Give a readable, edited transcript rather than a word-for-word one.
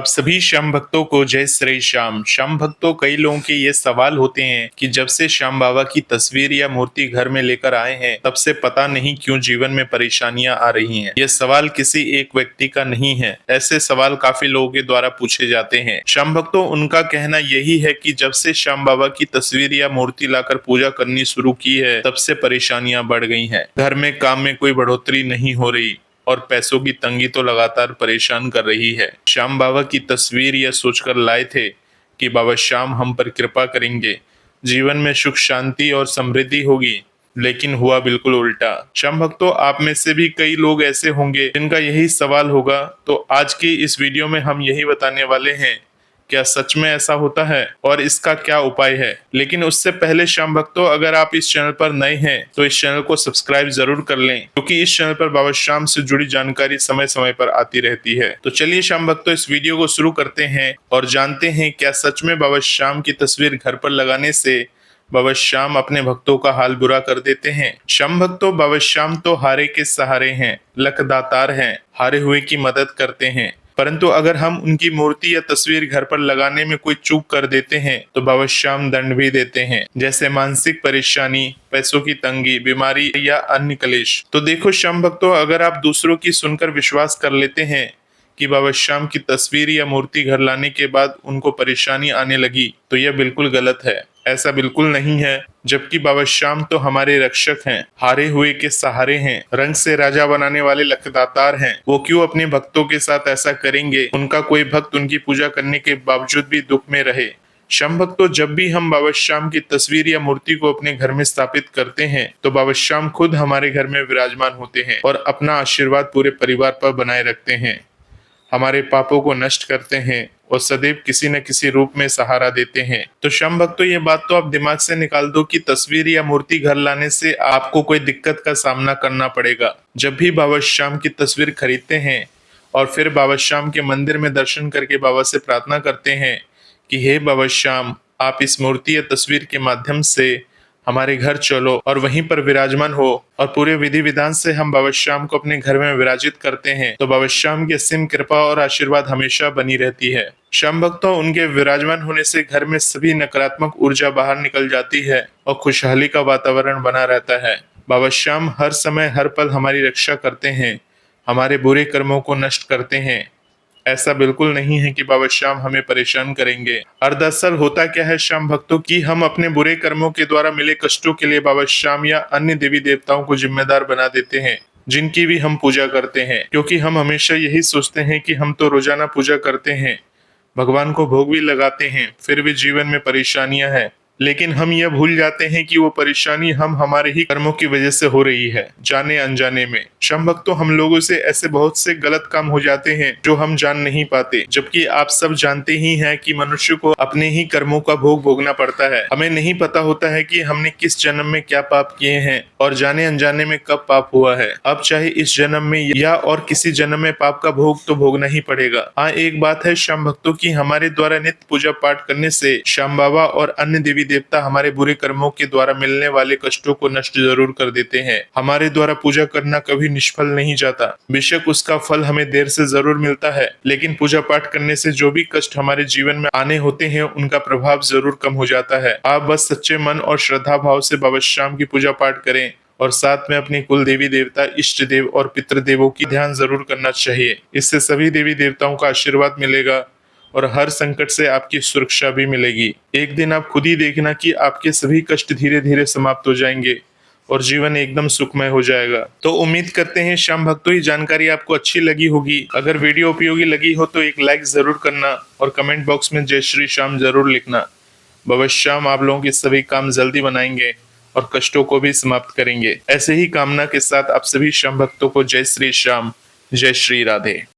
सभी श्याम भक्तों को जय श्री श्याम। श्याम भक्तों, कई लोगों के ये सवाल होते हैं कि जब से श्याम बाबा की तस्वीर या मूर्ति घर में लेकर आए हैं तब से पता नहीं क्यों जीवन में परेशानियां आ रही हैं। ये सवाल किसी एक व्यक्ति का नहीं है, ऐसे सवाल काफी लोगों के द्वारा पूछे जाते हैं। श्याम भक्तों, उनका कहना यही है कि जब से श्याम बाबा की तस्वीर या मूर्ति लाकर पूजा करनी शुरू की है तब से परेशानियां बढ़ गई हैं। घर में काम में कोई बढ़ोतरी नहीं हो रही और पैसों की तंगी तो लगातार परेशान कर रही है। श्याम बाबा की तस्वीर यह सोचकर लाए थे कि बाबा श्याम हम पर कृपा करेंगे, जीवन में सुख शांति और समृद्धि होगी, लेकिन हुआ बिल्कुल उल्टा। श्याम भक्तों, आप में से भी कई लोग ऐसे होंगे जिनका यही सवाल होगा। तो आज की इस वीडियो में हम यही बताने वाले हैं, क्या सच में ऐसा होता है और इसका क्या उपाय है। लेकिन उससे पहले श्याम भक्तों, अगर आप इस चैनल पर नए हैं तो इस चैनल को सब्सक्राइब जरूर कर लें, क्योंकि इस चैनल पर बाबा श्याम से जुड़ी जानकारी समय समय पर आती रहती है। तो चलिए श्याम भक्तों, इस वीडियो को शुरू करते हैं और जानते हैं क्या सच में बाबा श्याम की तस्वीर घर पर लगाने से बाबा श्याम अपने भक्तों का हाल बुरा कर देते हैं। श्याम भक्तों, बाबा श्याम तो हारे के सहारे हैं, लखदातार हैं, हारे हुए की मदद करते हैं। परंतु अगर हम उनकी मूर्ति या तस्वीर घर पर लगाने में कोई चूक कर देते हैं तो बाबा श्याम दंड भी देते हैं, जैसे मानसिक परेशानी, पैसों की तंगी, बीमारी या अन्य क्लेश। तो देखो श्याम भक्तों, अगर आप दूसरों की सुनकर विश्वास कर लेते हैं कि बाबा श्याम की तस्वीर या मूर्ति घर लाने के बाद उनको परेशानी आने लगी तो यह बिल्कुल गलत है। ऐसा बिल्कुल नहीं है, जबकि बाबा श्याम तो हमारे रक्षक हैं, हारे हुए के सहारे हैं, रंग से राजा बनाने वाले लखदातार हैं। वो क्यों अपने भक्तों के साथ ऐसा करेंगे। उनका कोई भक्त उनकी पूजा करने के बावजूद भी दुख में रहे। श्याम भक्तों, जब भी हम बाबा श्याम की तस्वीर या मूर्ति को अपने घर में स्थापित करते हैं तो बाबा श्याम खुद हमारे घर में विराजमान होते हैं और अपना आशीर्वाद पूरे परिवार पर बनाए रखते हैं, हमारे पापों को नष्ट करते हैं और सदैव किसी न किसी रूप में सहारा देते हैं। तो श्याम भक्तों, ये बात तो आप दिमाग से निकाल दो कि तस्वीर या मूर्ति घर लाने से आपको कोई दिक्कत का सामना करना पड़ेगा। जब भी बाबा श्याम की तस्वीर खरीदते हैं और फिर बाबा श्याम के मंदिर में दर्शन करके बाबा से प्रार्थना करते हैं कि हे बाबा श्याम, आप इस मूर्ति या तस्वीर के माध्यम से हमारे घर चलो और वहीं पर विराजमान हो, और पूरे विधि विधान से हम बाबा श्याम को अपने घर में विराजित करते हैं तो बाबा श्याम की असीम कृपा और आशीर्वाद हमेशा बनी रहती है। श्याम भक्तों, उनके विराजमान होने से घर में सभी नकारात्मक ऊर्जा बाहर निकल जाती है और खुशहाली का वातावरण बना रहता है। बाबा श्याम हर समय हर पल हमारी रक्षा करते हैं, हमारे बुरे कर्मों को नष्ट करते हैं। ऐसा बिल्कुल नहीं है कि बाबा श्याम हमें परेशान करेंगे। और दरअसल होता क्या है श्याम भक्तों कि हम अपने बुरे कर्मों के द्वारा मिले कष्टों के लिए बाबा श्याम या अन्य देवी देवताओं को जिम्मेदार बना देते हैं, जिनकी भी हम पूजा करते हैं, क्योंकि हम हमेशा यही सोचते हैं कि हम तो रोजाना पूजा करते हैं, भगवान को भोग भी लगाते हैं, फिर भी जीवन में परेशानियां हैं। लेकिन हम यह भूल जाते हैं कि वो परेशानी हम हमारे ही कर्मों की वजह से हो रही है, जाने अनजाने में। श्याम भक्तों, हम लोगों से ऐसे बहुत से गलत काम हो जाते हैं जो हम जान नहीं पाते, जबकि आप सब जानते ही हैं कि मनुष्य को अपने ही कर्मों का भोग भोगना पड़ता है। हमें नहीं पता होता है कि हमने किस जन्म में क्या पाप किए हैं और जाने अनजाने में कब पाप हुआ है। अब चाहे इस जन्म में या और किसी जन्म में पाप का भोग तो भोगना ही पड़ेगा। हाँ, एक बात है श्याम भक्तों की हमारे द्वारा नित्य पूजा पाठ करने से श्याम बाबा और अन्य देवी देवता हमारे बुरे कर्मों के द्वारा मिलने वाले कष्टों को नष्ट जरूर कर देते हैं। हमारे द्वारा पूजा करना कभी निष्फल नहीं जाता। बेशक उसका फल हमें देर से जरूर मिलता है, लेकिन पूजा पाठ करने से जो भी कष्ट हमारे जीवन में आने होते हैं उनका प्रभाव जरूर कम हो जाता है। आप बस सच्चे मन और श्रद्धा भाव से बाबा श्याम की पूजा पाठ करें और साथ में अपनी कुल देवी देवता, इष्ट देव और पितृदेवों की ध्यान जरूर करना चाहिए। इससे सभी देवी देवताओं का आशीर्वाद मिलेगा और हर संकट से आपकी सुरक्षा भी मिलेगी। एक दिन आप खुद ही देखना कि आपके सभी कष्ट धीरे धीरे समाप्त हो जाएंगे और जीवन एकदम सुखमय हो जाएगा। तो उम्मीद करते हैं श्याम भक्तों, ये जानकारी आपको अच्छी लगी होगी। अगर वीडियो उपयोगी लगी हो तो एक लाइक जरूर करना और कमेंट बॉक्स में जय श्री श्याम जरूर लिखना। बाबा श्याम आप लोगों के सभी काम जल्दी बनाएंगे और कष्टों को भी समाप्त करेंगे। ऐसे ही कामना के साथ आप सभी श्याम भक्तों को जय श्री श्याम, जय श्री राधे।